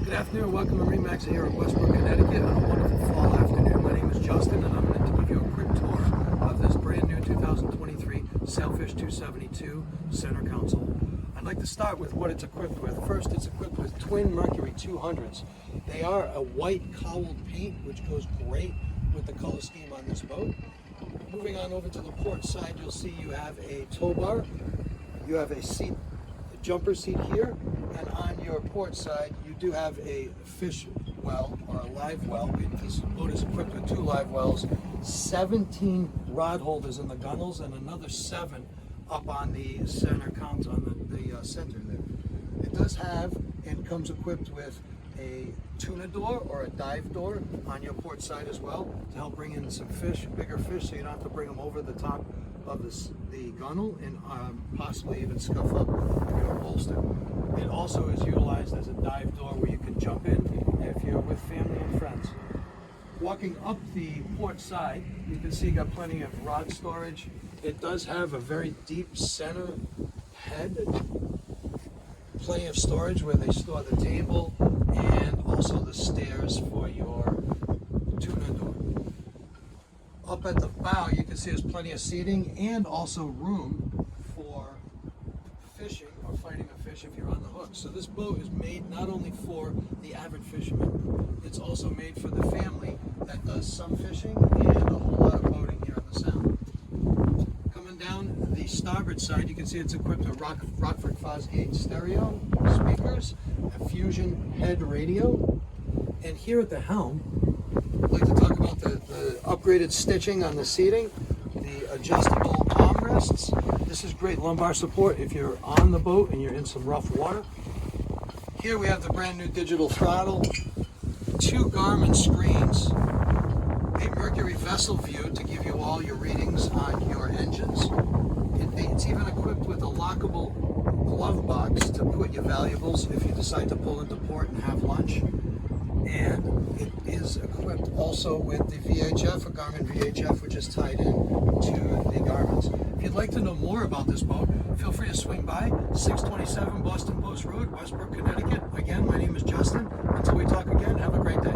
Good afternoon, welcome to MarineMax here in Westbrook, Connecticut on a wonderful fall afternoon. My name is Justin and I'm going to give you a quick tour of this brand new 2023 Sailfish 272 center console. I'd like to start with what it's equipped with. First, it's equipped with twin Mercury 200s. They are a white cowled paint, which goes great with the color scheme on this boat. Moving on over to the port side, you'll see you have a tow bar, you have a seat, a jumper seat here, and on your port side you do have a fish well or a live well. This boat is equipped with 2 live wells, 17 rod holders in the gunnels, and another 7 up on the center console, on the center there. It does have and comes equipped with a tuna door or a dive door on your port side as well to help bring in some fish, bigger fish, so you don't have to bring them over the top of the gunnel and possibly even scuff up your bolster. It also is utilized as a dive door where you can jump in if you're with family and friends. Walking up the port side, you can see you got plenty of rod storage. It does have a very deep center head, plenty of storage where they store the table and also the stairs for your tuna door. Up at the bow, you can see there's plenty of seating and also room for fishing or fighting a fish if you're on the hook. So this boat is made not only for the avid fisherman, it's also made for the family that does some fishing and a whole lot of boating here in the Sound. Coming down the starboard side, you can see it's equipped with Rockford Fosgate stereo, speakers, a Fusion head radio, and here at the helm, I'd like to talk about the upgraded stitching on the seating, the adjustable armrests. This is great lumbar support if you're on the boat and you're in some rough water. Here we have the brand new digital throttle, 2 Garmin screens, a Mercury vessel view to give you all your readings on your engines. It's even equipped with a lockable glove box to put your valuables if you decide to pull into port and have lunch. And it is equipped also with the VHF, a Garmin VHF, which is tied in to the Garmins. If you'd like to know more about this boat, feel free to swing by 627 Boston Post Road, Westbrook, Connecticut. Again, my name is Justin. Until we talk again, have a great day.